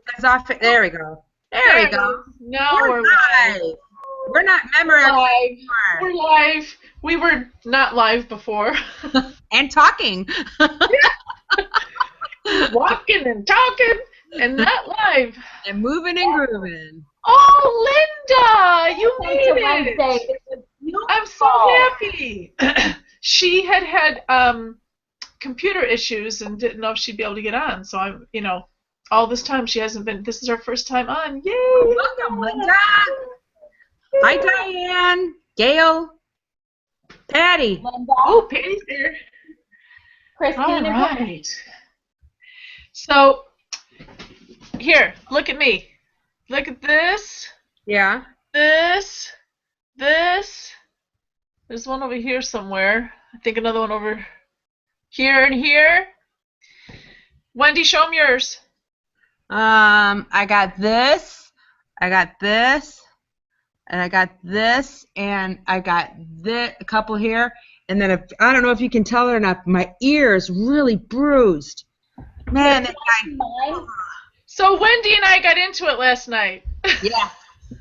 That's off. There we go. There we go. Now we're live. We're not live. We're live. We were not live before. And talking. Walking and talking and not live. And moving and grooving. Oh, Linda, you made it. I'm so happy. She had computer issues and didn't know if she'd be able to get on. So I'm, all this time she hasn't been. This is her first time on. Yay! Welcome, Linda. Hi, Diane, Gail, Patty. Linda. Oh, Patty's there. Christine. All right. So here, look at me. Look at this. Yeah. This. There's one over here somewhere. I think another one over here and here. Wendy, show them yours. I got this, and I got this, and I got this, a couple here, and then I don't know if you can tell it or not, my ear's really bruised. Man, that guy. So Wendy and I got into it last night. Yeah,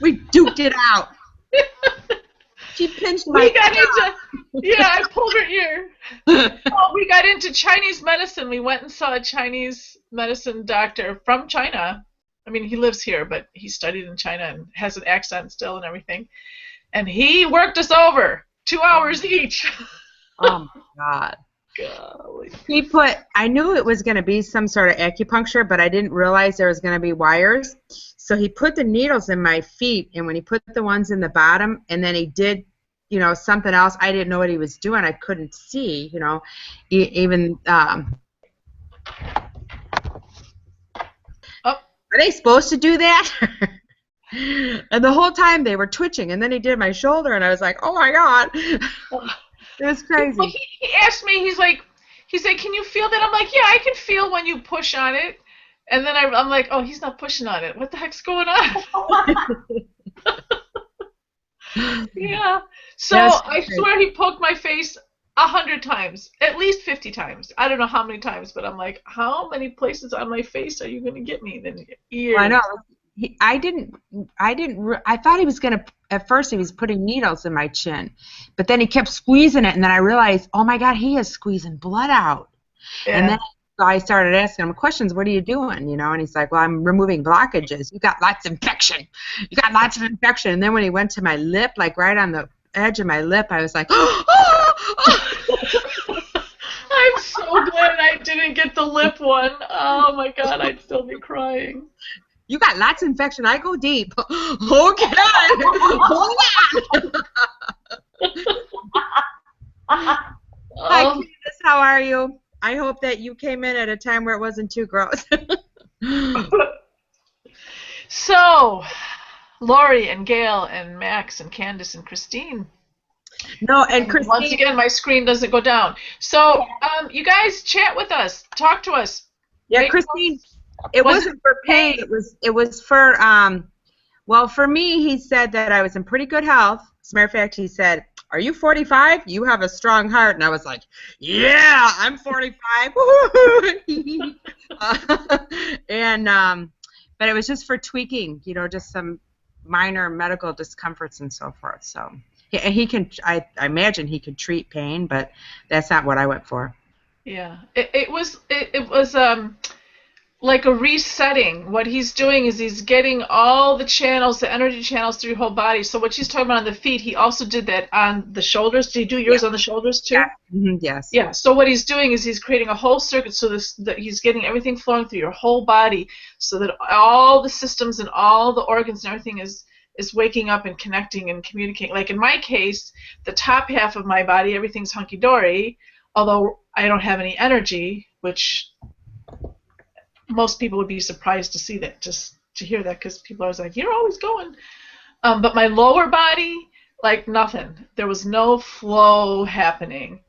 we duked it out. She pinched my I pulled her ear. Oh, we got into Chinese medicine. We went and saw a Chinese medicine doctor from China. I mean, he lives here, but he studied in China and has an accent still and everything. And he worked us over 2 hours each. Oh, my God. Golly. I knew it was going to be some sort of acupuncture, but I didn't realize there was going to be wires. So he put the needles in my feet, and when he put the ones in the bottom, and then he did, something else, I didn't know what he was doing. I couldn't see, even. Are they supposed to do that? And the whole time they were twitching, and then he did my shoulder, and I was like, oh my God. It was crazy. Well, he asked me, he's like, can you feel that? I'm like, yeah, I can feel when you push on it. And then I'm like, oh, he's not pushing on it. What the heck's going on? Yeah. So I swear he poked my face 100 times, at least 50 times. I don't know how many times, but I'm like, how many places on my face are you going to get me? Then ears. Well, I know. I thought he was going to, at first he was putting needles in my chin, but then he kept squeezing it, and then I realized, oh my God, he is squeezing blood out. Yeah. And then I started asking him questions, what are you doing, And he's like, well, I'm removing blockages. You got lots of infection. And then when he went to my lip, like right on the edge of my lip, I was like, I'm so glad I didn't get the lip one. Oh my God, I'd still be crying. You got lots of infection. I go deep. Okay. Hold on. Hi, Candace. How are you? I hope that you came in at a time where it wasn't too gross. So, Lori and Gail and Max and Candace and Christine. No, and Christine. Once again, my screen doesn't go down. So, you guys chat with us. Talk to us. Yeah, right? Christine. It wasn't for pain. It was for well, for me, he said that I was in pretty good health. As a matter of fact, he said, "Are you 45? You have a strong heart." And I was like, "Yeah, I'm 45." But it was just for tweaking, just some minor medical discomforts and so forth. So he can. I imagine he could treat pain, but that's not what I went for. Yeah, it was like a resetting. What he's doing is he's getting all the channels, the energy channels through your whole body. So what she's talking about on the feet, he also did that on the shoulders. Did he do yours on the shoulders too? Yeah. Mm-hmm. Yes. Yeah. So what he's doing is he's creating a whole circuit so that he's getting everything flowing through your whole body so that all the systems and all the organs and everything is waking up and connecting and communicating. Like in my case, the top half of my body, everything's hunky-dory, although I don't have any energy, which most people would be surprised to see that, just to hear that, because people are always like, you're always going. But my lower body, like nothing. There was no flow happening.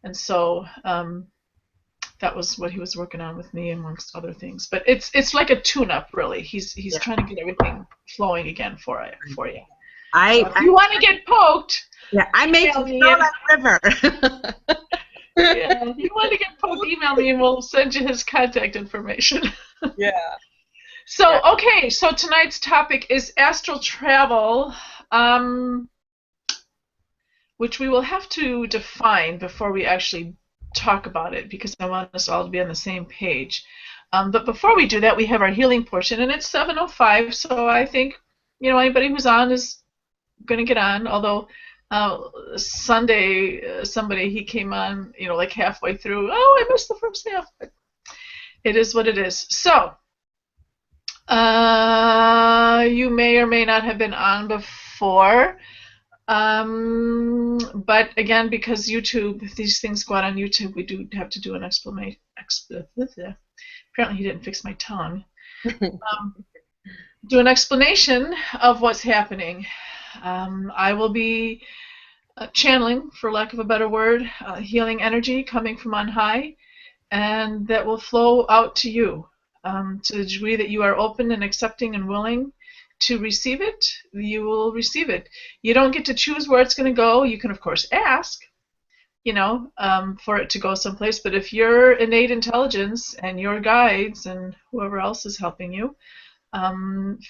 And so that was what he was working on with me, amongst other things. But it's like a tune-up, really. He's trying to get everything flowing again for you. So if you want to get poked, I made you feel that river. Yeah, if you want to get poked, email me and we'll send you his contact information. Yeah. So, okay, so tonight's topic is astral travel, which we will have to define before we actually talk about it, because I want us all to be on the same page. But before we do that, we have our healing portion, and it's 7:05, so I think, anybody who's on is going to get on, although Sunday, somebody, he came on, like halfway through. Oh, I missed the first half. But it is what it is. So, you may or may not have been on before. But again, because YouTube, these things go out on YouTube, we do have to do an explanation. Apparently he didn't fix my tongue. Do an explanation of what's happening. I will be channeling, for lack of a better word, healing energy coming from on high, and that will flow out to you. To the degree that you are open and accepting and willing to receive it, you will receive it. You don't get to choose where it's going to go. You can, of course, ask, for it to go someplace. But if your innate intelligence and your guides and whoever else is helping you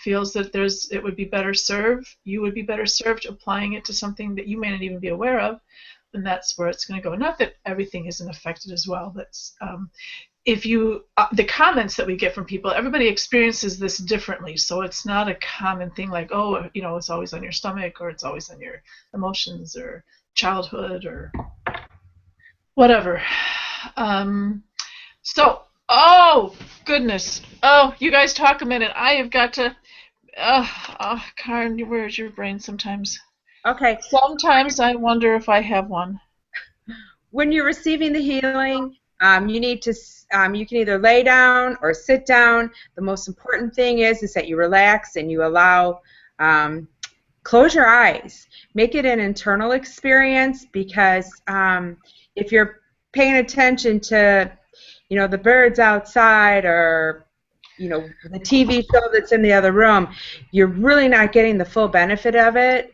feels that it would be better served, you would be better served applying it to something that you may not even be aware of, then that's where it's going to go. Not that everything isn't affected as well. That's if you the comments that we get from people, everybody experiences this differently, so it's not a common thing like, oh, it's always on your stomach, or it's always on your emotions, or childhood, or whatever. So, oh goodness, oh, you guys talk a minute. I have got to. Karen, where's your brain sometimes? Okay. Sometimes I wonder if I have one. When you're receiving the healing, you need to. You can either lay down or sit down. The most important thing is that you relax and you allow. Close your eyes. Make it an internal experience, because if you're paying attention to, the birds outside, or the TV show that's in the other room, you're really not getting the full benefit of it.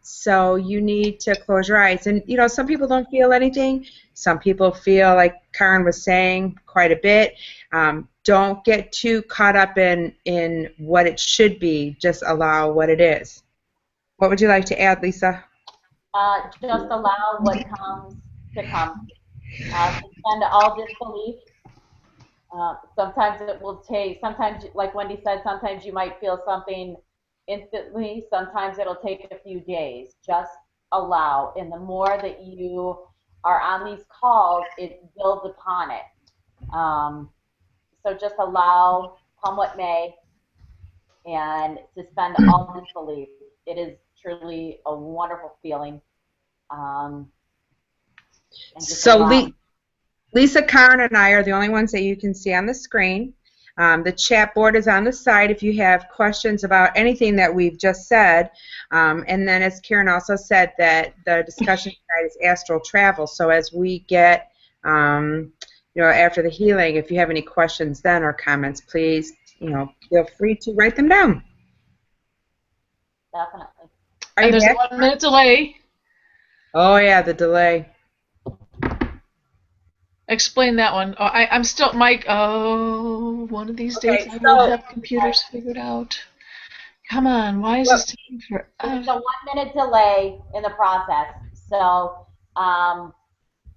So you need to close your eyes. And, some people don't feel anything. Some people feel, like Karen was saying, quite a bit. Don't get too caught up in what it should be. Just allow what it is. What would you like to add, Lisa? Just allow what comes to come. Suspend all disbelief. Sometimes it will take, like Wendy said, sometimes you might feel something instantly. Sometimes it'll take a few days. Just allow. And the more that you are on these calls, it builds upon it. So just allow, come what may, and suspend all disbelief. It is truly a wonderful feeling. So Lisa, Karen, and I are the only ones that you can see on the screen. The chat board is on the side if you have questions about anything that we've just said. And then, as Karen also said, that the discussion tonight is astral travel. So as we get, after the healing, if you have any questions then or comments, please, feel free to write them down. Definitely. And there's a 1 minute delay. Oh, yeah, the delay. Explain that one. Oh, I'm still, Mike. Oh, one of these days I will have computers figured out. Come on, why is this taking forever? There's a 1 minute delay in the process, so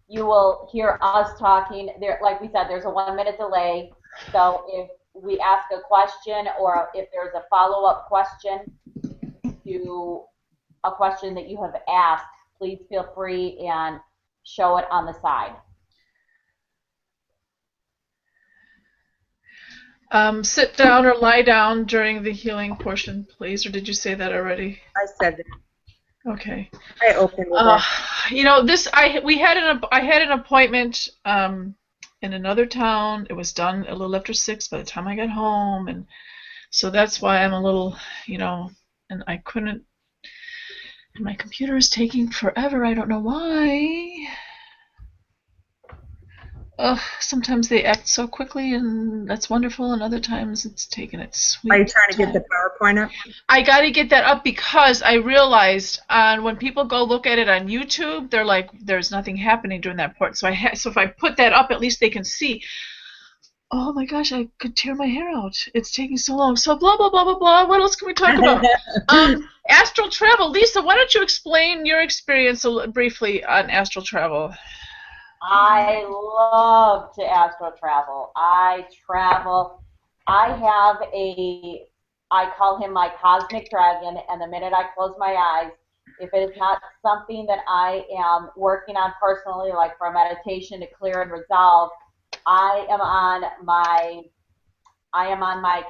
you will hear us talking. There, like we said, there's a 1 minute delay. So if we ask a question, or if there's a follow-up question to a question that you have asked, please feel free and show it on the side. Sit down or lie down during the healing portion, please. Or did you say that already? I said that. Okay. I opened with that. I had an appointment in another town. It was done a little after 6 by the time I got home, and so that's why I'm a little, and I couldn't. And my computer is taking forever. I don't know why. Sometimes they act so quickly, and that's wonderful, and other times it's taking its sweet Are you trying to time. get the PowerPoint up? I got to get that up because I realized when people go look at it on YouTube, they're like, there's nothing happening during that part. So if I put that up, at least they can see. oh my gosh, I could tear my hair out. It's taking so long. So blah, blah, blah, blah, blah. What else can we talk about? Astral travel. Lisa, why don't you explain your experience briefly on astral travel? I love to astral travel. I travel. I have I call him my cosmic dragon, and the minute I close my eyes, if it is not something that I am working on personally, like for meditation to clear and resolve, I am on my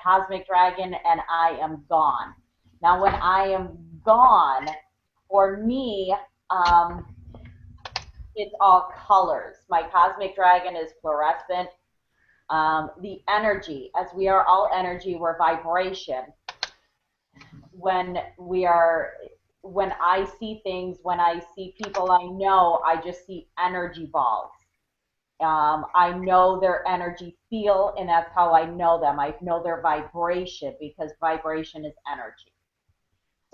cosmic dragon and I am gone. Now, when I am gone, for me, it's all colors. My cosmic dragon is fluorescent. The energy, as we are all energy, we're vibration. When I see things, when I see people I know, I just see energy balls. I know their energy feel, and that's how I know them. I know their vibration because vibration is energy.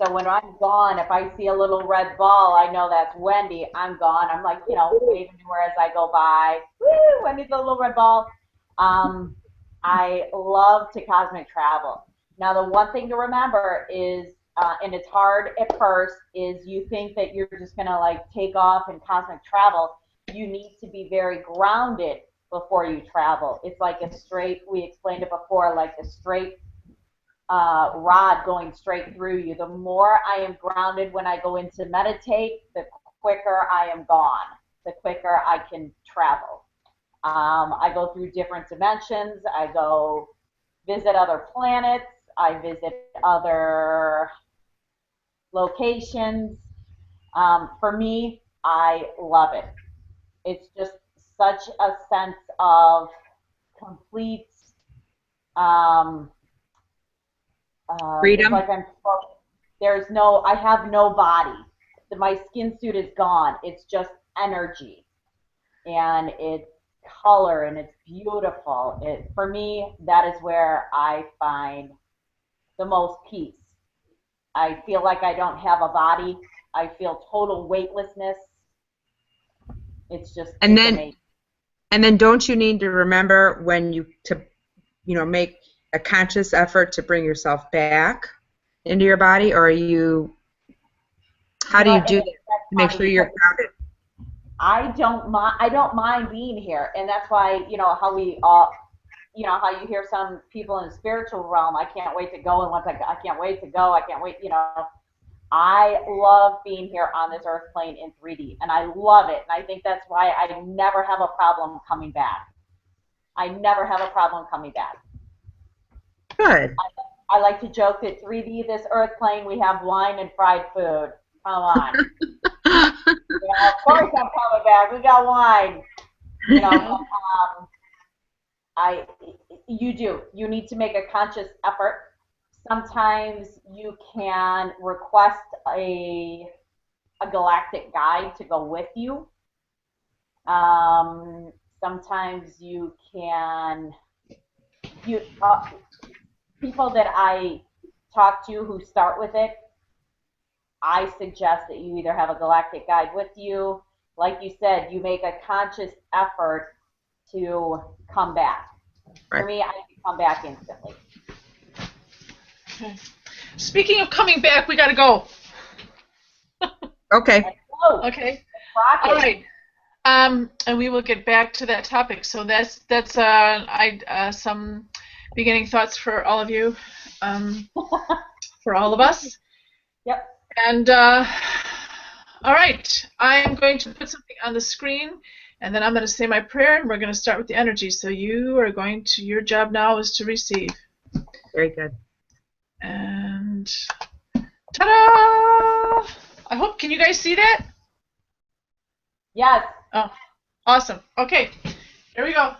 So when I'm gone, if I see a little red ball, I know that's Wendy. I'm gone. I'm like, waving to her as I go by. Woo, Wendy's a little red ball. I love to cosmic travel. Now, the one thing to remember is, and it's hard at first, is you think that you're just going to like take off and cosmic travel. You need to be very grounded before you travel. It's like a straight, we explained it before, like a straight rod going straight through you. The more I am grounded when I go in to meditate, the quicker I am gone, the quicker I can travel. I go through different dimensions. I go visit other planets. I visit other locations. For me, I love it. It's just such a sense of complete Freedom. it's like I have no body. My skin suit is gone. It's just energy, and it's color, and it's beautiful. For me, that is where I find the most peace. I feel like I don't have a body. I feel total weightlessness. It's just amazing. And then don't you need to remember when make a conscious effort to bring yourself back into your body, or how do you do that to make sure you're grounded? I don't mind being here, and that's why how we all how you hear some people in the spiritual realm. I can't wait to go, and once I can't wait to go. I can't wait. I love being here on this earth plane in 3D, and I love it, and I think that's why I never have a problem coming back. I never have a problem coming back. Good. I like to joke that 3D, this earth plane, we have wine and fried food. Come on. Of course I'm coming back. We got wine. You need to make a conscious effort. Sometimes you can request a galactic guide to go with you. Sometimes you can, people that I talk to who start with it, I suggest that you either have a galactic guide with you, like you said, you make a conscious effort to come back. Right. For me, I can come back instantly. Okay. Speaking of coming back, we got to go. Okay. Okay. All right. And we will get back to that topic. So that's some beginning thoughts for all of you, for all of us. Yep. And all right, I am going to put something on the screen, and then I'm going to say my prayer, and we're going to start with the energy. So you are going to, your job now is to receive. Very good. And ta-da! I hope, can you guys see that? Yes. Oh, awesome. Okay, here we go.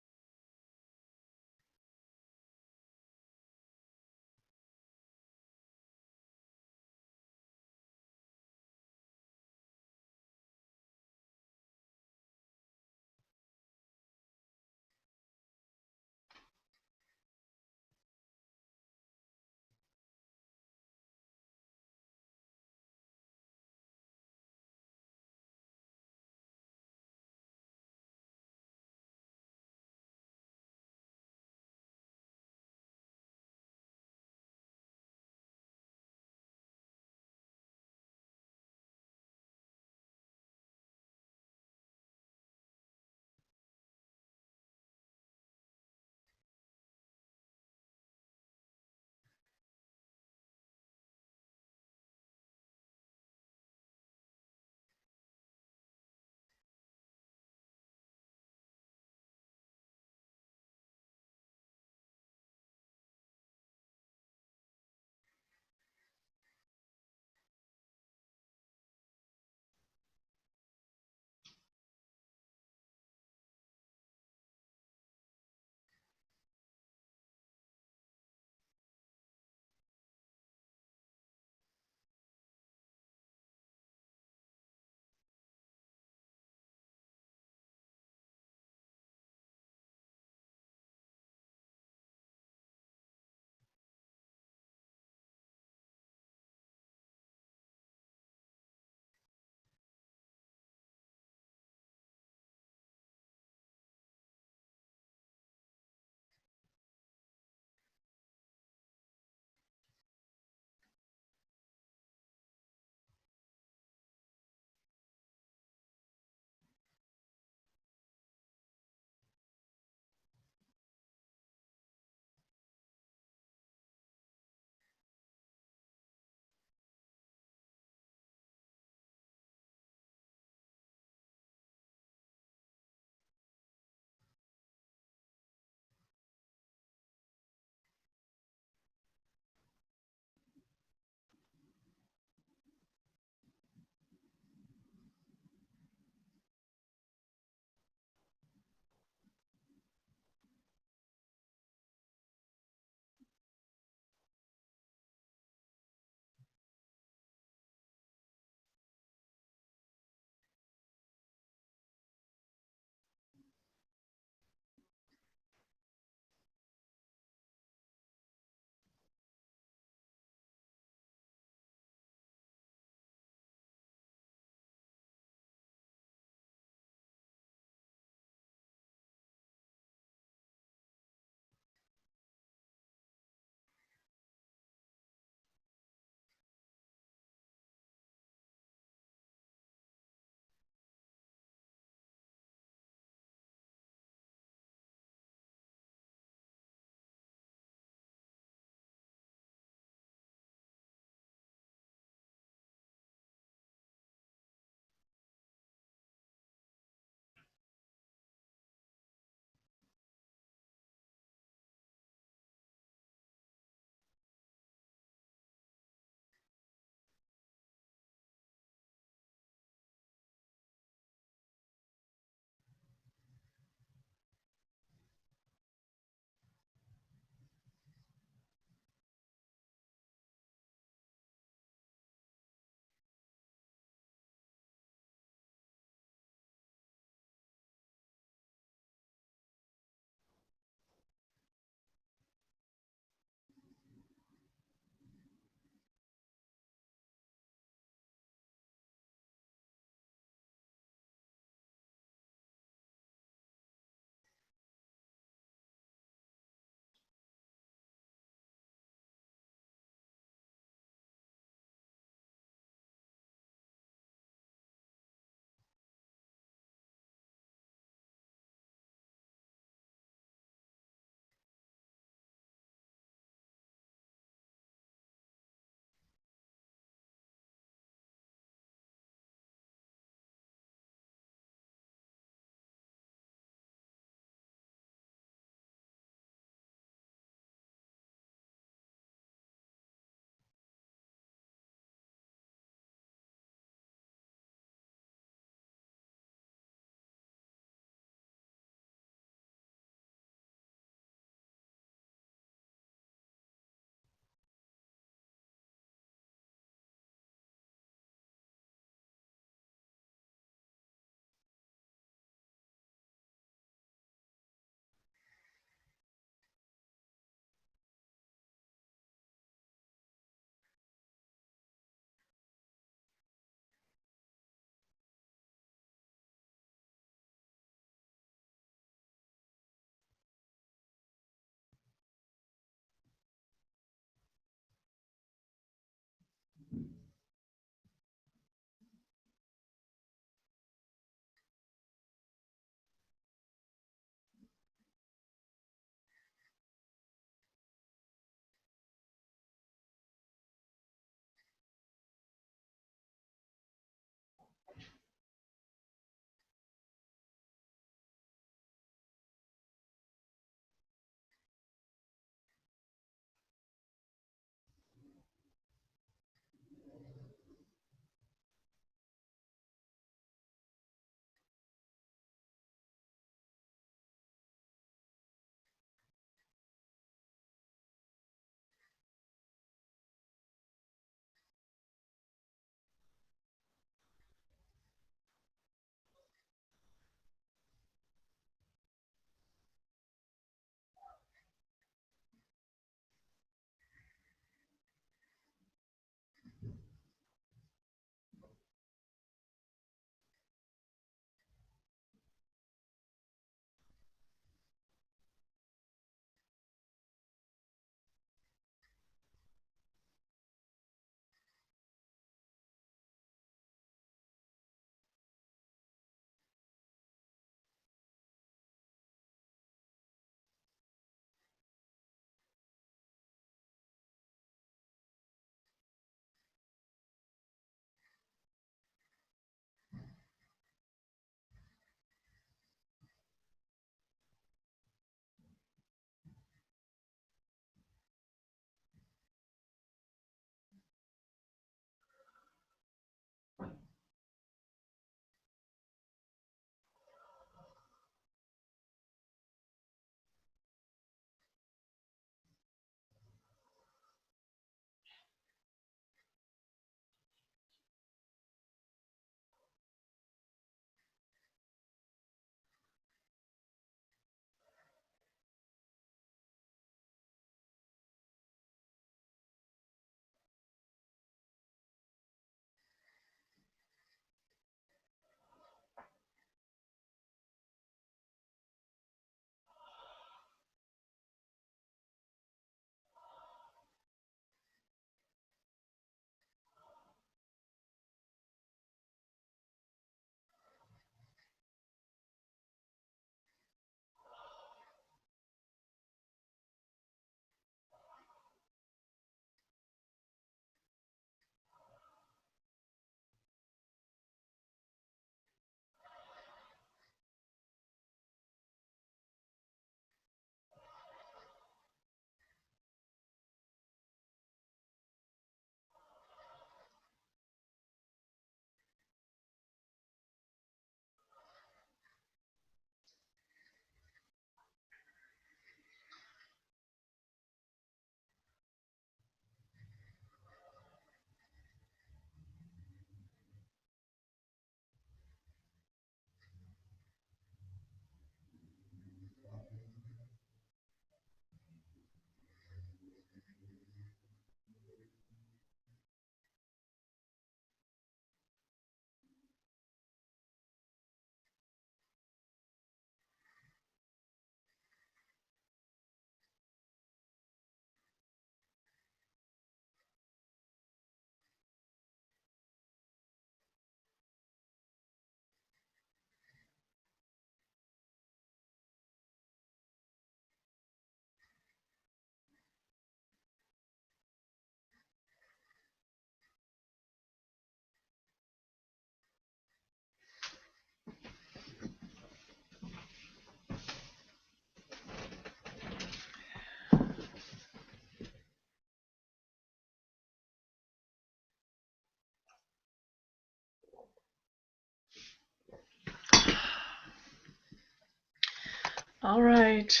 All right.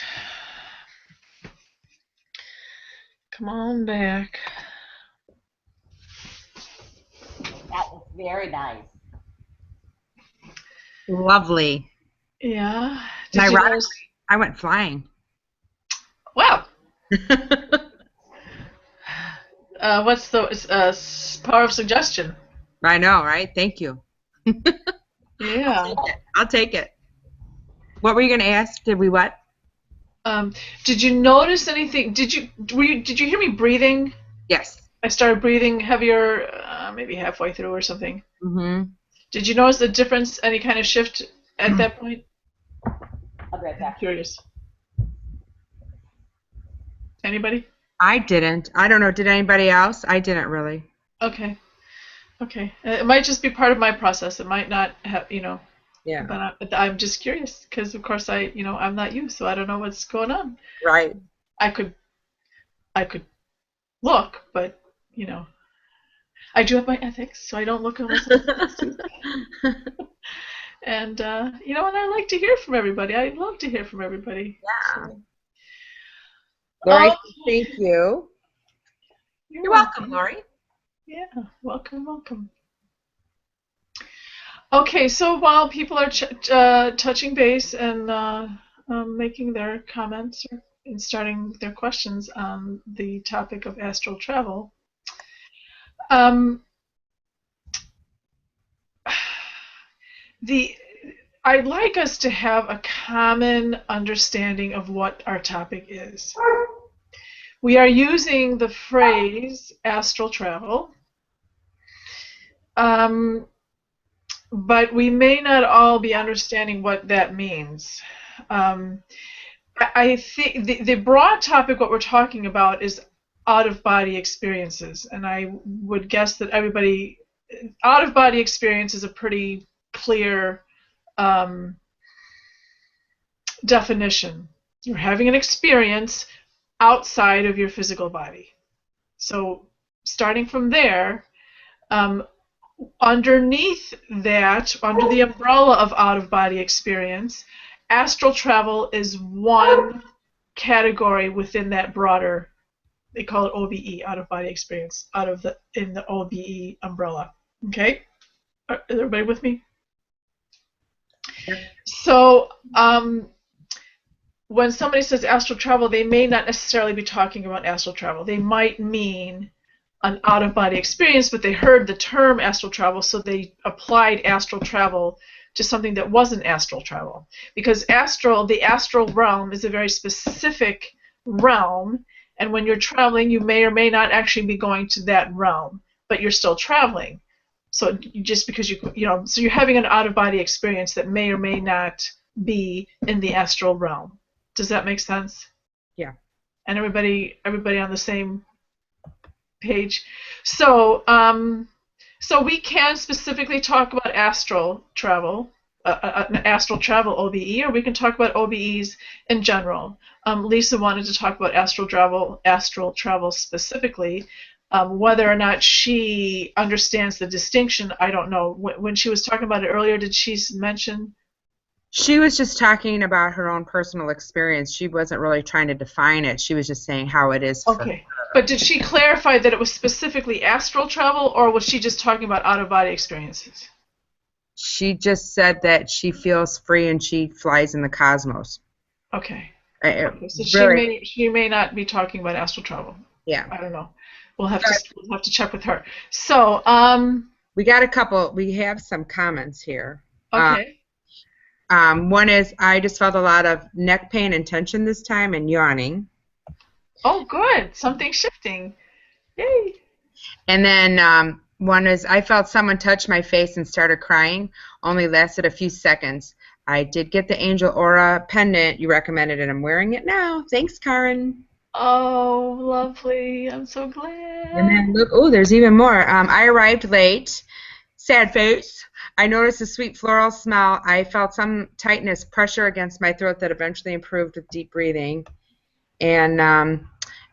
Come on back. That was very nice. Lovely. Yeah. And Did you ironically, notice? I went flying. Wow. What's the power of suggestion? I know, right? Thank you. Yeah. I'll take it. What were you going to ask? Did we what? Did you notice anything? Did you hear me breathing? Yes. I started breathing heavier, maybe halfway through or something. Mm-hmm. Did you notice the difference? Any kind of shift at that point? I'll be right back. Curious. Anybody? I didn't. I don't know. Did anybody else? I didn't really. Okay. Okay. It might just be part of my process. It might not have, Yeah. But I'm just curious because, of course, I'm not you, so I don't know what's going on. Right. I could look, but, I do have my ethics, so I don't look unless I'm supposed to. And, and I like to hear from everybody. I love to hear from everybody. Yeah. So. Lori, thank you. You're welcome, Lori. Yeah, welcome. Okay, so while people are touching base and making their comments and starting their questions on the topic of astral travel, I'd like us to have a common understanding of what our topic is. We are using the phrase astral travel, but we may not all be understanding what that means. I think the broad topic, what we're talking about, is out-of-body experiences, and I would guess that everybody, out-of-body experience is a pretty clear definition. You're having an experience outside of your physical body. So starting from there, underneath that, under the umbrella of out-of-body experience, astral travel is one category within that broader, they call it OBE, out-of-body experience, in the OBE umbrella. Okay? Is everybody with me? So when somebody says astral travel, they may not necessarily be talking about astral travel. They might mean an out-of-body experience, but they heard the term astral travel, so they applied astral travel to something that wasn't astral travel. Because the astral realm is a very specific realm, and when you're traveling, you may or may not actually be going to that realm, but you're still traveling. So just because so you're having an out-of-body experience that may or may not be in the astral realm. Does that make sense? Yeah. And everybody on the same page. So we can specifically talk about astral travel, an astral travel OBE, or we can talk about OBEs in general. Lisa wanted to talk about astral travel specifically. Whether or not she understands the distinction, I don't know. When she was talking about it earlier, did she mention? She was just talking about her own personal experience. She wasn't really trying to define it. She was just saying how it is for her. But did she clarify that it was specifically astral travel, or was she just talking about out-of-body experiences? She just said that she feels free and she flies in the cosmos. Okay. So she may not be talking about astral travel. Yeah. I don't know. We'll have to check with her. So we have some comments here. Okay. One is, I just felt a lot of neck pain and tension this time and yawning. Oh, good. Something shifting. Yay. And then one is, I felt someone touch my face and started crying. Only lasted a few seconds. I did get the Angel Aura pendant you recommended, and I'm wearing it now. Thanks, Karen. Oh, lovely. I'm so glad. And then look, oh, there's even more. I arrived late. Sad face. I noticed a sweet floral smell. I felt some tightness, pressure against my throat that eventually improved with deep breathing. And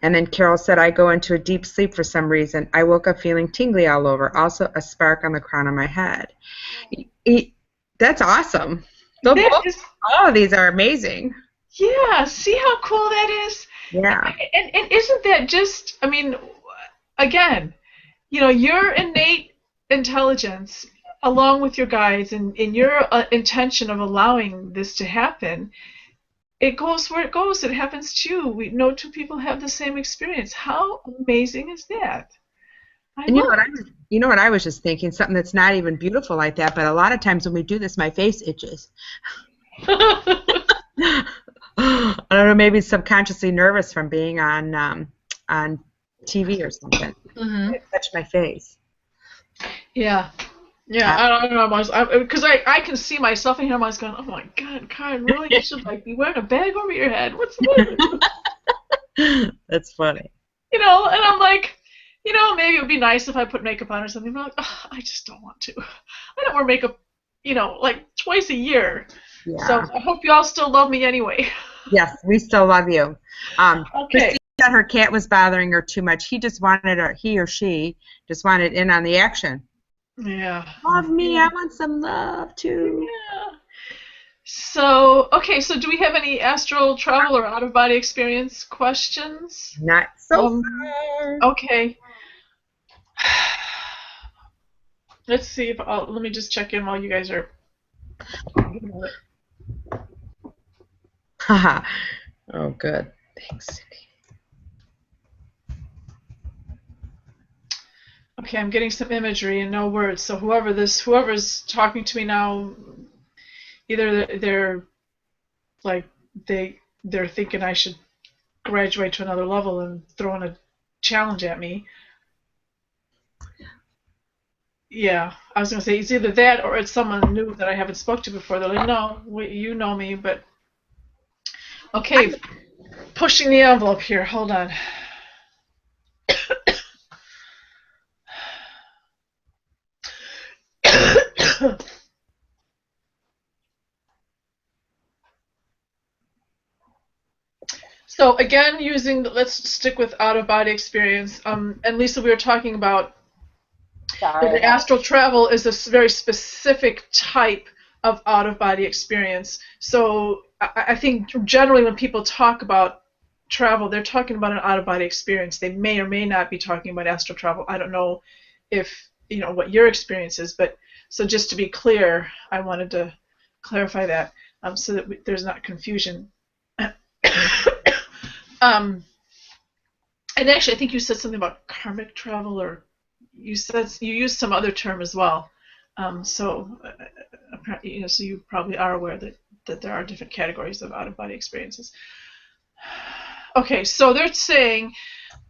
then Carol said, I go into a deep sleep for some reason. I woke up feeling tingly all over. Also a spark on the crown of my head. That's awesome. All of these are amazing. Yeah, see how cool that is? Yeah. And isn't that just, I mean, again, your innate intelligence, along with your guides and your intention of allowing this to happen, it goes where it goes. It happens to you. We know two people have the same experience. How amazing is that? I And love you know what I was just thinking, something that's not even beautiful like that, but a lot of times when we do this, my face itches. it. I don't know, maybe subconsciously nervous from being on TV or something. Hmm. It touched my face. Yeah. Yeah, I don't know. Because I can see myself in here. I'm always going, oh my God, Karen, really? You should be wearing a bag over your head. What's the matter with you? That's funny. And I'm like, maybe it would be nice if I put makeup on or something. But I'm like, oh, I just don't want to. I don't wear makeup, like twice a year. Yeah. So I hope you all still love me anyway. Yes, we still love you. Okay. Christine said her cat was bothering her too much. He or she just wanted in on the action. Yeah. Love me, I want some love too. Yeah. So, okay, so do we have any astral travel or out-of-body experience questions? Not so far. Okay. Let's see if let me just check in while you guys are. Haha. Oh, good. Thanks, Cindy. Okay, I'm getting some imagery and no words. So whoever's talking to me now, either they're like they're thinking I should graduate to another level and throwing a challenge at me. Yeah, I was gonna say it's either that or it's someone new that I haven't spoke to before. They're like, no, you know me, but okay, pushing the envelope here. Hold on. So again, let's stick with out-of-body experience. And Lisa, we were talking about the astral travel is a very specific type of out-of-body experience. So I think generally when people talk about travel, they're talking about an out-of-body experience. They may or may not be talking about astral travel. I don't know if what your experience is, but so just to be clear, I wanted to clarify that so that there's not confusion. And actually, I think you said something about karmic travel, or you used some other term as well. So you probably are aware that there are different categories of out-of-body experiences. Okay, so they're saying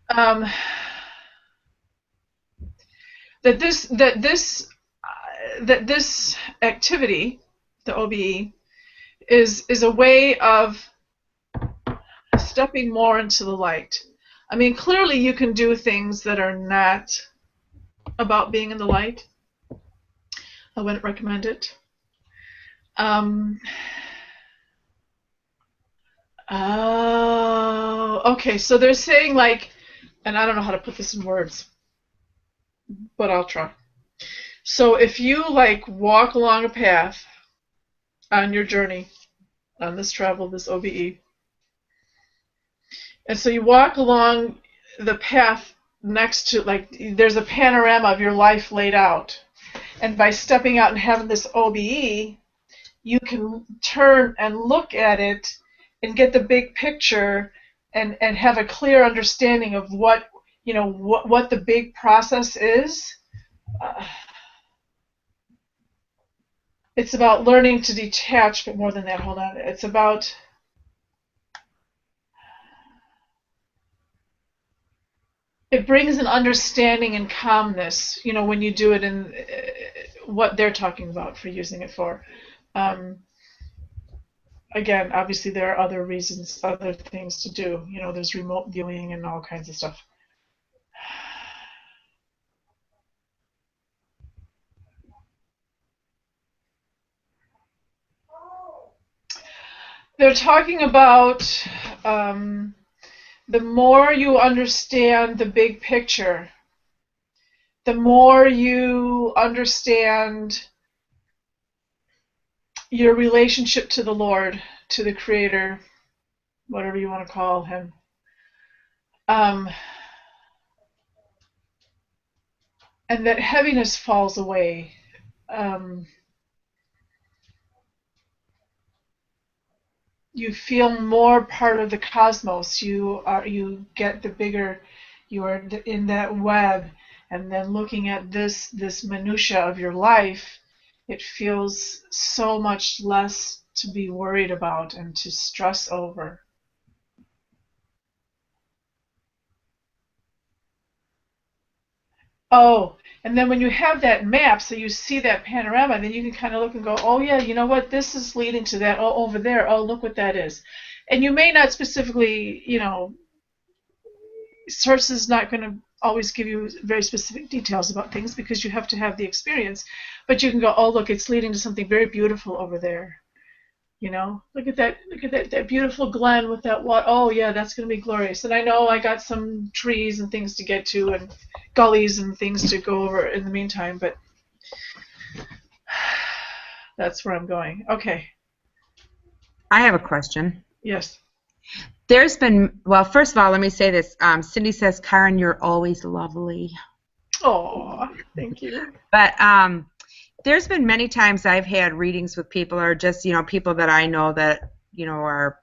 that this activity, the OBE, is a way of stepping more into the light. I mean, clearly you can do things that are not about being in the light. I wouldn't recommend it. Okay, so they're saying and I don't know how to put this in words, but I'll try. So if you walk along a path on your journey, on this travel, this OBE, and so you walk along the path next to, there's a panorama of your life laid out. And by stepping out and having this OBE, you can turn and look at it and get the big picture and have a clear understanding of what the big process is. It's about learning to detach, but more than that, hold on. It's about it brings an understanding and calmness, when you do it in what they're talking about for using it for. Again, obviously there are other reasons, other things to do. There's remote viewing and all kinds of stuff. They're talking about the more you understand the big picture, the more you understand your relationship to the Lord, to the Creator, whatever you want to call him. And that heaviness falls away. You feel more part of the cosmos. You get the bigger, you are in that web, and then looking at this minutia of your life, it feels so much less to be worried about and to stress over. Oh, and then when you have that map, so you see that panorama, then you can kind of look and go, oh yeah, you know what, this is leading to that. Oh, over there, oh, look what that is. And you may not specifically, source is not going to always give you very specific details about things because you have to have the experience. But you can go, oh, look, it's leading to something very beautiful over there. Look at that beautiful glen with that water. Oh yeah, that's going to be glorious. And I know I got some trees and things to get to and gullies and things to go over in the meantime, but that's where I'm going. Okay. I have a question. Yes. There's been, well, first of all, let me say this. Cindy says, Karen, you're always lovely. Oh, thank you. But there's been many times I've had readings with people, or just, people that I know that, are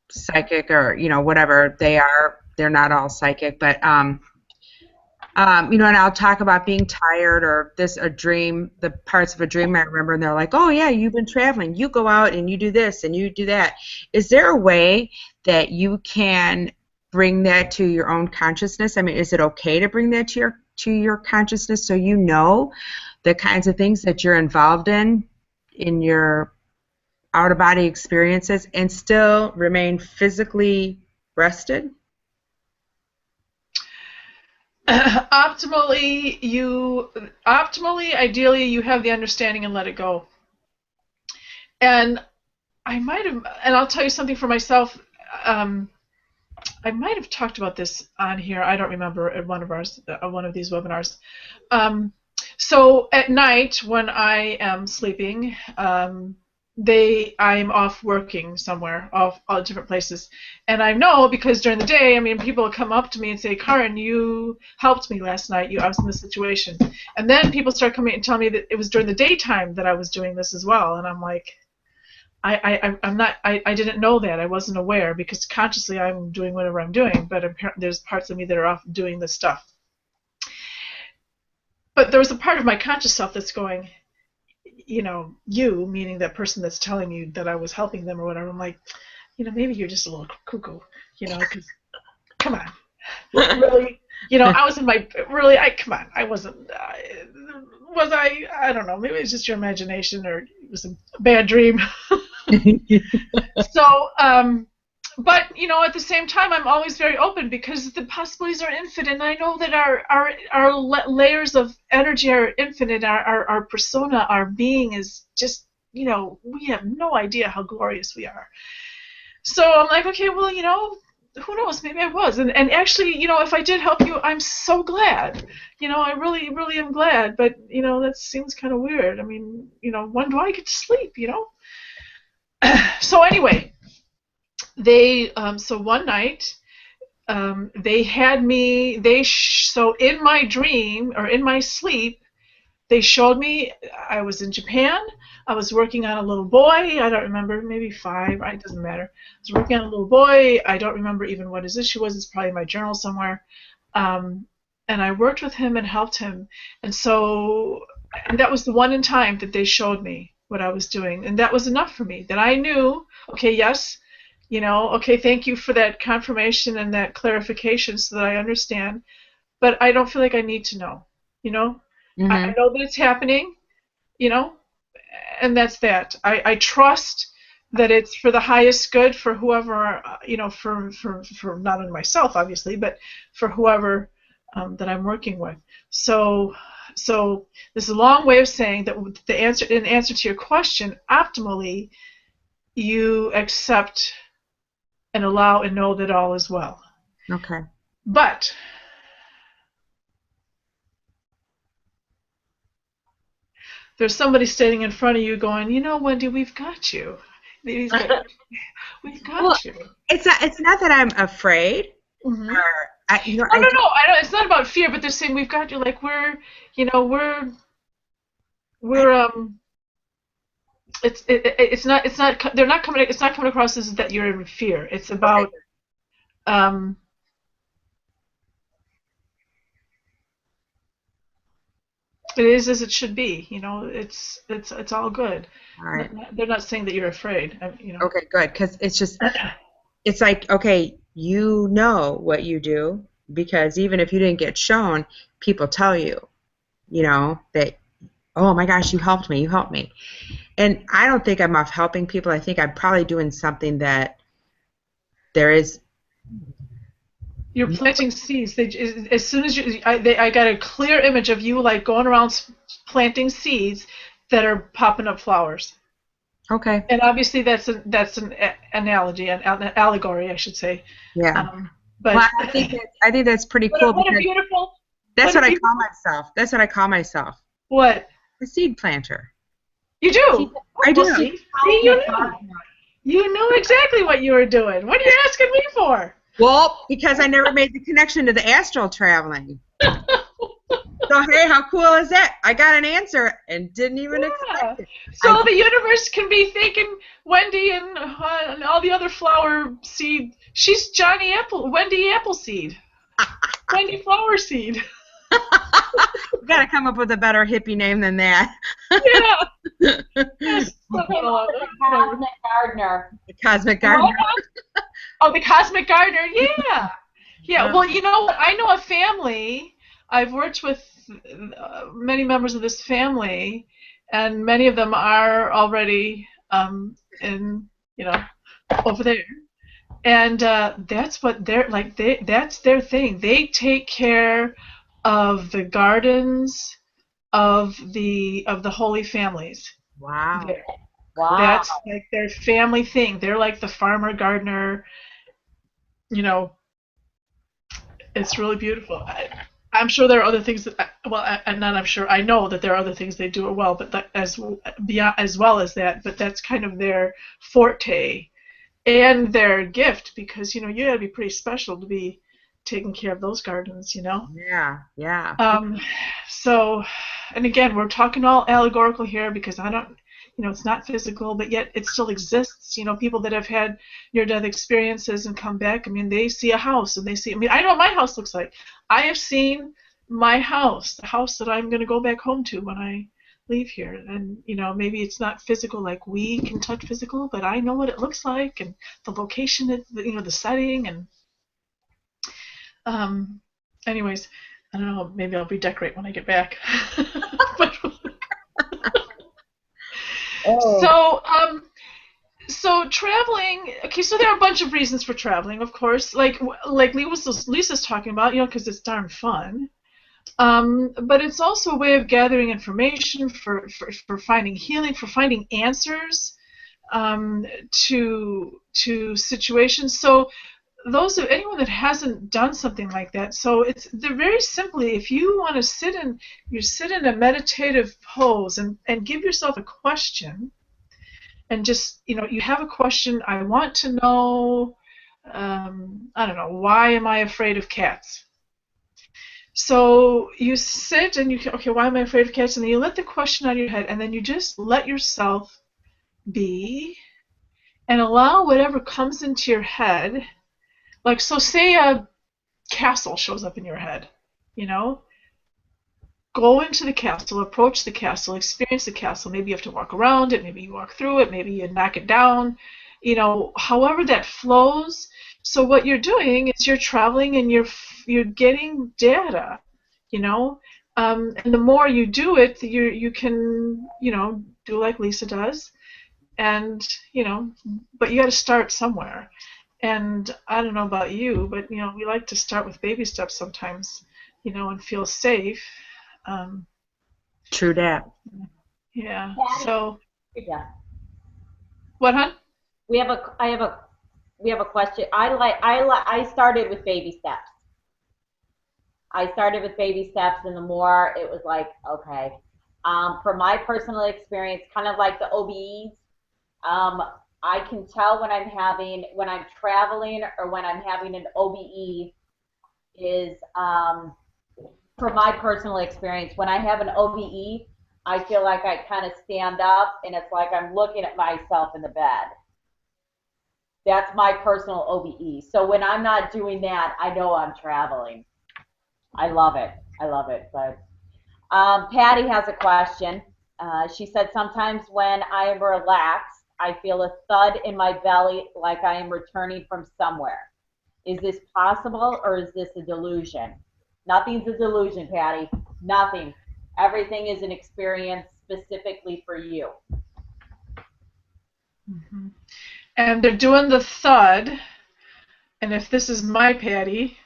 psychic, or, whatever they are. They're not all psychic, but, and I'll talk about being tired or a dream, the parts of a dream I remember, and they're like, oh, yeah, you've been traveling. You go out and you do this and you do that. Is there a way that you can bring that to your own consciousness? I mean, is it okay to bring that to your consciousness so you know the kinds of things that you're involved in your out-of-body experiences and still remain physically rested? Optimally, ideally, you have the understanding and let it go. And I'll tell you something for myself. I might have talked about this on here. I don't remember at one of these webinars. So at night when I am sleeping, I'm off working somewhere, off all different places, and I know because during the day, people come up to me and say, "Karen, you helped me last night. I was in this situation," and then people start coming and telling me that it was during the daytime that I was doing this as well, and I'm like, I didn't know that. I wasn't aware because consciously I'm doing whatever I'm doing, but apparently there's parts of me that are off doing this stuff. But there was a part of my conscious self that's going, you, meaning that person that's telling you that I was helping them or whatever. I'm like, maybe you're just a little cuckoo, because, come on, really, I was in my, really, come on, I wasn't, was I don't know, maybe it's just your imagination or it was a bad dream. So, but, at the same time, I'm always very open because the possibilities are infinite, and I know that our layers of energy are infinite. Our persona, our being is just, we have no idea how glorious we are. So I'm like, okay, well, who knows? Maybe I was. And actually, if I did help you, I'm so glad. I really, really am glad. But, that seems kind of weird. When do I get to sleep, So anyway, so one night, they had me, so in my dream, or in my sleep, they showed me I was in Japan. I was working on a little boy. I don't remember, maybe 5. It doesn't matter. I was working on a little boy. I don't remember even what his issue was. It's probably in my journal somewhere. And I worked with him and helped him. And that was the one in time that they showed me what I was doing. And that was enough for me. That I knew, okay, yes, okay, thank you for that confirmation and that clarification so that I understand. But I don't feel like I need to know, Mm-hmm. I know that it's happening, and that's that. I trust that it's for the highest good for whoever, for not only myself, obviously, but for whoever that I'm working with. So this is a long way of saying that in answer to your question, optimally, you accept and allow and know that all is well. Okay. But there's somebody standing in front of you going, Wendy, we've got you. He's got, we've Well, got you. it's not that I'm afraid, Mm-hmm. or I, you know, Oh, no, I know it's not about fear, but they're saying we've got you. Like we're it's not they're not coming it's not coming across as that you're in fear. It's about um it is as it should be. It's all good. all right. They're not saying that you're afraid. Okay, good, because it's just it's like, okay, you know what you do, because even if you didn't get shown, people tell you, that, oh my gosh, you helped me, you helped me. And I don't think I'm off helping people. I think I'm probably doing something that there is. You're planting seeds. As soon as I got a clear image of you like going around planting seeds that are popping up flowers. Okay. And obviously that's an analogy, an allegory, I should say. Yeah. But well, I think that's pretty cool. What a beautiful. That's what I call myself. That's what I call myself. What? The seed planter. You do. I do. See, you knew exactly what you were doing. What are you asking me for? Well, because I never made the connection to the astral traveling. So, hey, how cool is that? I got an answer and didn't even expect it. So the universe can be thinking Wendy and all the other flower seed. She's Wendy Appleseed. Wendy Flower Seed. We got to come up with a better hippie name than that. Yeah. The Cosmic Gardener. The Cosmic Gardener. Oh, the Cosmic Gardener. Yeah. Yeah. Well, you know what? I know a family. I've worked with many members of this family, and many of them are already over there. And that's what they're like. That's their thing. They take care of the gardens of the Holy Families. Wow. Wow. That's like their family thing. They're like the farmer gardener. It's really beautiful. I'm sure there are other things that, I'm sure. I know that there are other things they do well, but as well as that. But that's kind of their forte and their gift, because you got to be pretty special to be taking care of those gardens. Yeah. So, and again, we're talking all allegorical here because I don't. It's not physical, but yet it still exists. People that have had near-death experiences and come back, they see a house and they see, I know what my house looks like. I have seen my house, the house that I'm going to go back home to when I leave here. And, maybe it's not physical like we can touch physical, but I know what it looks like and the location, the setting. And anyways, I don't know, maybe I'll redecorate when I get back. But, So traveling. Okay, so there are a bunch of reasons for traveling, of course. Like Lisa's talking about, because it's darn fun. But it's also a way of gathering information for finding healing, for finding answers to situations. So anyone that hasn't done something like that, so they're very simply, if you want to sit in a meditative pose and give yourself a question, and just you have a question. I want to know, I don't know, why am I afraid of cats? So you sit and okay, why am I afraid of cats? And then you let the question out of your head, and then you just let yourself be and allow whatever comes into your head. Like, so say a castle shows up in your head, go into the castle, approach the castle, experience the castle. Maybe you have to walk around it, maybe you walk through it, maybe you knock it down, however that flows. So what you're doing is you're traveling and you're getting data, and the more you do it, you can, do like Lisa does, and, but you got to start somewhere. And I don't know about you, but, we like to start with baby steps sometimes, and feel safe. True that. Yeah. So. Yeah. What, hon? We have a question. I started with baby steps. And the more it was like, okay. From my personal experience, kind of like the OBEs, I can tell when I'm traveling or when I'm having an OBE is, from my personal experience, when I have an OBE, I feel like I kind of stand up and it's like I'm looking at myself in the bed. That's my personal OBE. So when I'm not doing that, I know I'm traveling. I love it. I love it. But Patty has a question. She said, sometimes when I am relaxed, I feel a thud in my belly like I am returning from somewhere. Is this possible or is this a delusion? Nothing's a delusion, Patty. Nothing. Everything is an experience specifically for you. Mm-hmm. And they're doing the thud. And if this is my Patty,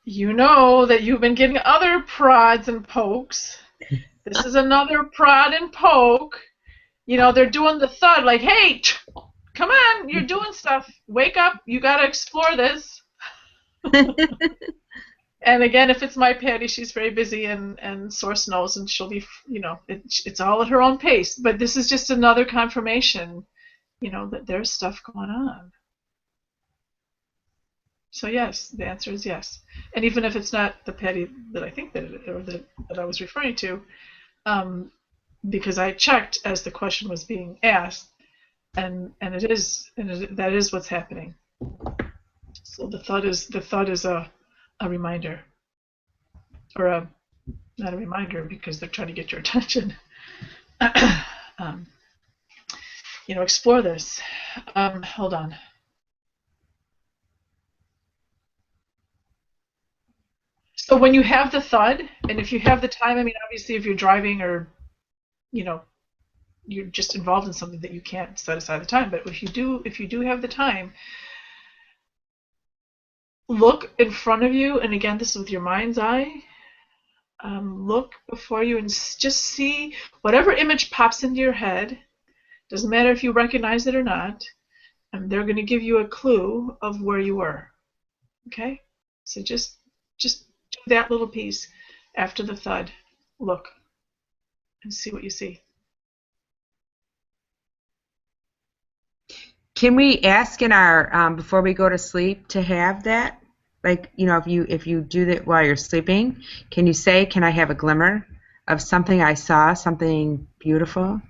you know that you've been getting other prods and pokes. This is another prod and poke. You know, they're doing the thud like, hey, come on, you're doing stuff. Wake up. You got to explore this. And again, if it's my Patty, she's very busy and Source knows, and she'll be, you know, it's all at her own pace. But this is just another confirmation, you know, that there's stuff going on. So yes, the answer is yes. And even if it's not the Patty that I think that I was referring to, because I checked as the question was being asked, and that is what's happening. So the thud is a reminder, or not a reminder because they're trying to get your attention. You know, explore this. Hold on. So when you have the thud, and if you have the time, I mean, obviously if you're driving or, you know, you're just involved in something that you can't set aside the time, but if you do have the time, look in front of you, and again, this is with your mind's eye. Look before you and just see whatever image pops into your head. Doesn't matter if you recognize it or not. And they're going to give you a clue of where you were. Okay? So just do that little piece after the thud. Look and see what you see. Can we ask in our before we go to sleep to have that? Like, you know, if you do that while you're sleeping, can you say, "Can I have a glimmer of something I saw, something beautiful?"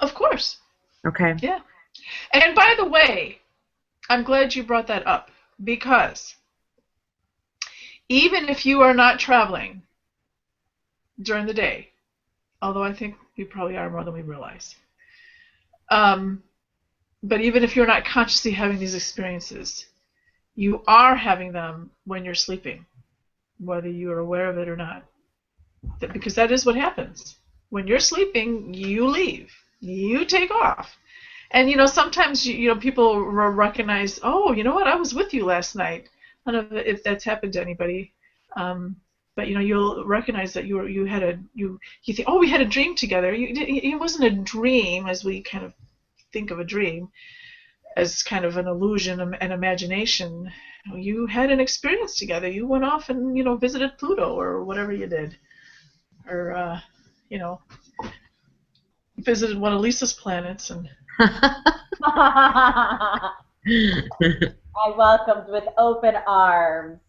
Of course. Okay. Yeah. And by the way, I'm glad you brought that up, because even if you are not traveling during the day, although I think we probably are more than we realize, but even if you're not consciously having these experiences, you are having them when you're sleeping, whether you are aware of it or not. Because that is what happens. When you're sleeping, you leave. You take off. And, you know, sometimes, you know, people recognize, oh, you know what, I was with you last night. I don't know if that's happened to anybody. But, you know, you'll recognize that you think, oh, we had a dream together. It wasn't a dream as we kind of think of a dream, as kind of an illusion, an imagination. You had an experience together. You went off and, you know, visited Pluto or whatever you did. Or, you know, visited one of Lisa's planets. And I welcomed with open arms.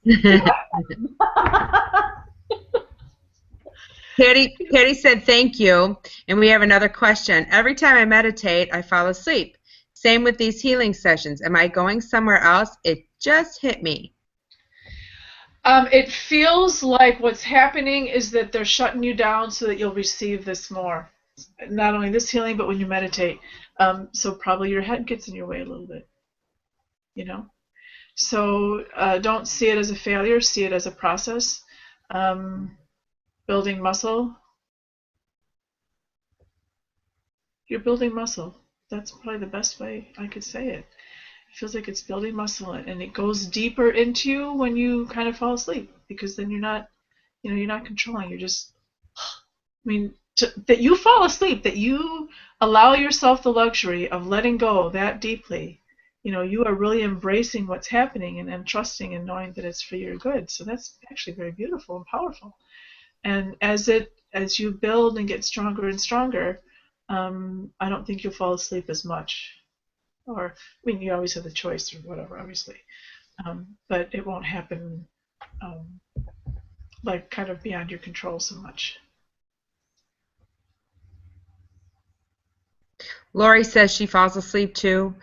Patty said thank you, and we have another question. Every time I meditate, I fall asleep. Same with these healing sessions. Am I going somewhere else? It just hit me. It feels like what's happening is that they're shutting you down so that you'll receive this more. Not only this healing, but when you meditate. So probably your head gets in your way a little bit, you know. So don't see it as a failure. See it as a process. Building muscle. You're building muscle. That's probably the best way I could say it. It feels like it's building muscle, and it goes deeper into you when you kind of fall asleep, because then you're not, you know, you're not controlling. You're just, I mean, that you fall asleep, that you allow yourself the luxury of letting go that deeply. You know, you are really embracing what's happening and trusting and knowing that it's for your good. So that's actually very beautiful and powerful. And as you build and get stronger and stronger, I don't think you'll fall asleep as much. Or, I mean, you always have the choice or whatever, obviously. But it won't happen like kind of beyond your control so much. Lori says she falls asleep too.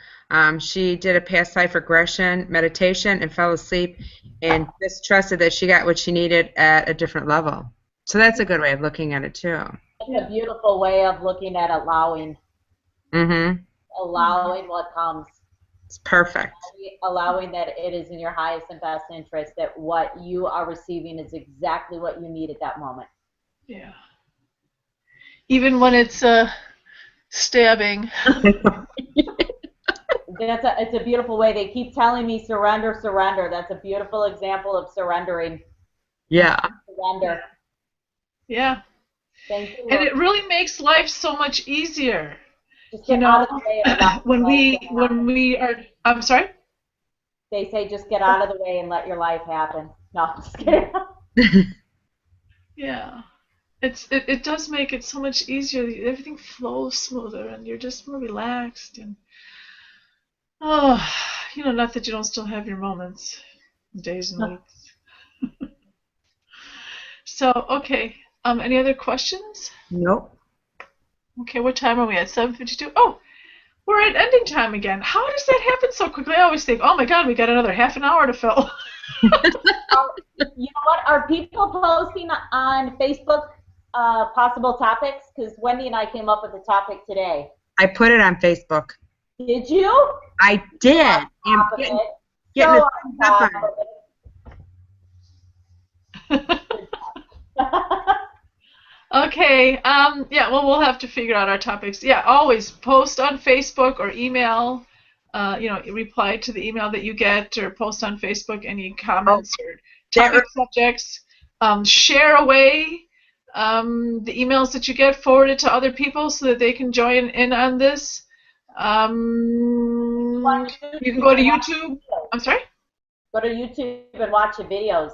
She did a past life regression meditation and fell asleep and just trusted that she got what she needed at a different level. So that's a good way of looking at it too. It's a beautiful way of looking at allowing. Mm-hmm. Allowing what comes. It's perfect. Allowing that it is in your highest and best interest, that what you are receiving is exactly what you need at that moment. Yeah. Even when it's stabbing. It's a beautiful way. They keep telling me surrender, surrender. That's a beautiful example of surrendering. Yeah. Surrender. Yeah. Thank you. And it really makes life so much easier. Just get out of the way when we are, I'm sorry? They say just get out of the way and let your life happen. No, just kidding. Yeah. It does make it so much easier. Everything flows smoother and you're just more relaxed and not that you don't still have your moments, days and weeks. So, okay. Any other questions? Nope. Okay, what time are we at? 7:52? Oh, we're at ending time again. How does that happen so quickly? I always think, oh my God, we got another half an hour to fill. You know what? Are people posting on Facebook possible topics? Because Wendy and I came up with a topic today. I put it on Facebook. Did you? I did. Getting on top of it. Okay. Yeah. Well, we'll have to figure out our topics. Yeah. Always post on Facebook or email. Reply to the email that you get, or post on Facebook any comments or topic subjects. Share away the emails that you get, forward it to other people so that they can join in on this. You can go to YouTube. I'm sorry? Go to YouTube and watch the videos.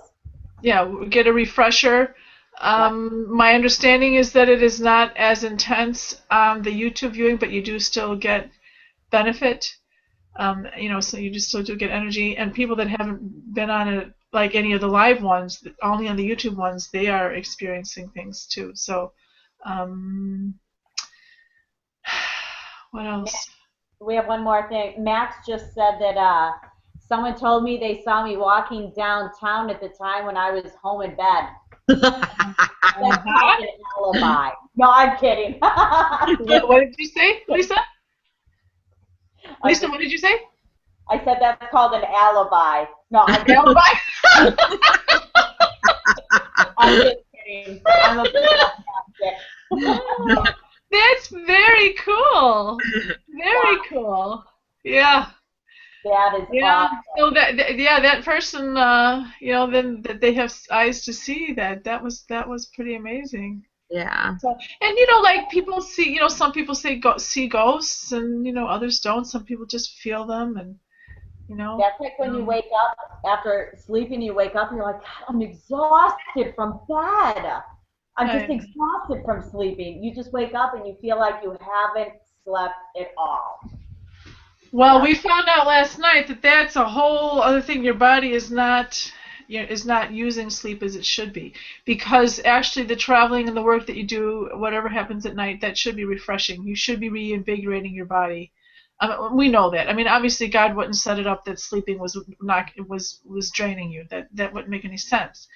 Yeah, get a refresher. My understanding is that it is not as intense on the YouTube viewing, but you do still get benefit. So you just still do get energy. And people that haven't been on it, like any of the live ones, only on the YouTube ones, they are experiencing things too. So, what else? We have one more thing. Max just said that someone told me they saw me walking downtown at the time when I was home in bed. That's an alibi. No, I'm kidding. What did you say, Lisa? Lisa, what did you say? I said that's called an alibi. No, I'm alibi. I'm just kidding. I'm a bit That's very cool. Very cool. Yeah. That is awesome. So that person, then that they have eyes to see that was pretty amazing. Yeah. So, and like people see, some people see ghosts, and others don't. Some people just feel them, and That's like when you wake up after sleeping. You wake up and you're like, God, I'm exhausted from bed. I'm just exhausted from sleeping. You just wake up and you feel like you haven't slept at all. Well, we found out last night that that's a whole other thing. Your body is not using sleep as it should be, because actually the traveling and the work that you do, whatever happens at night, that should be refreshing. You should be reinvigorating your body. We know that. I mean, obviously God wouldn't set it up that sleeping was draining you. That wouldn't make any sense.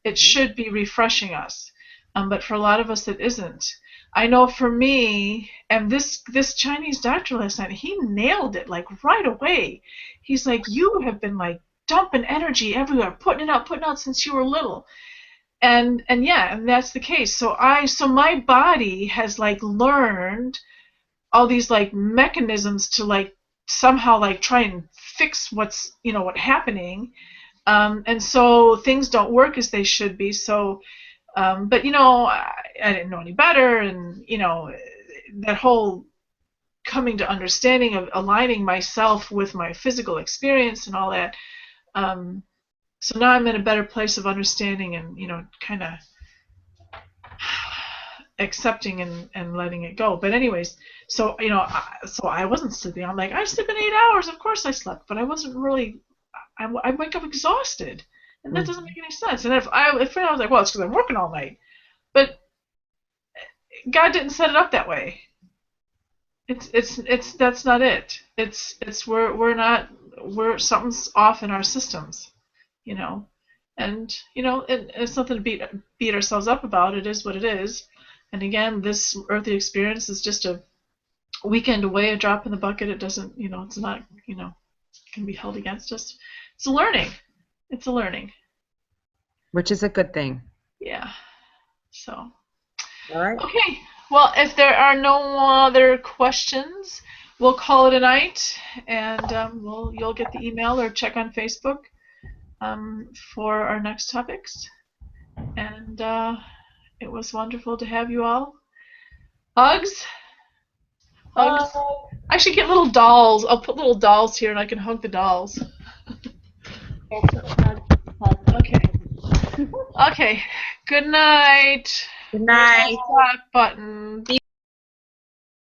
It should be refreshing us. But for a lot of us, it isn't. I know for me, and this Chinese doctor last night, he nailed it like right away. He's like, you have been like dumping energy everywhere, putting it out since you were little. And that's the case. So my body has like learned all these like mechanisms to like somehow like try and fix what's happening. And so things don't work as they should be. So but I didn't know any better, and that whole coming to understanding of aligning myself with my physical experience and all that. So now I'm in a better place of understanding and kind of accepting and letting it go. But anyways, so so I wasn't sleeping. I'm like, I sleep in 8 hours. Of course I slept, but I wasn't really. I wake up exhausted, and that doesn't make any sense. And if I was like, well, it's because I'm working all night, but God didn't set it up that way. It's that's not it. It's we're something's off in our systems, and it's nothing to beat ourselves up about. It is what it is. And again, this earthly experience is just a weekend away, a drop in the bucket. It doesn't, it's not, can be held against us. It's a learning. It's a learning. Which is a good thing. Yeah. So. All right. Okay. Well, if there are no other questions, we'll call it a night, and you'll get the email or check on Facebook for our next topics. And it was wonderful to have you all. Hugs? Hugs? I should get little dolls. I'll put little dolls here and I can hug the dolls. Okay. Okay. Good night. Good night. Black button.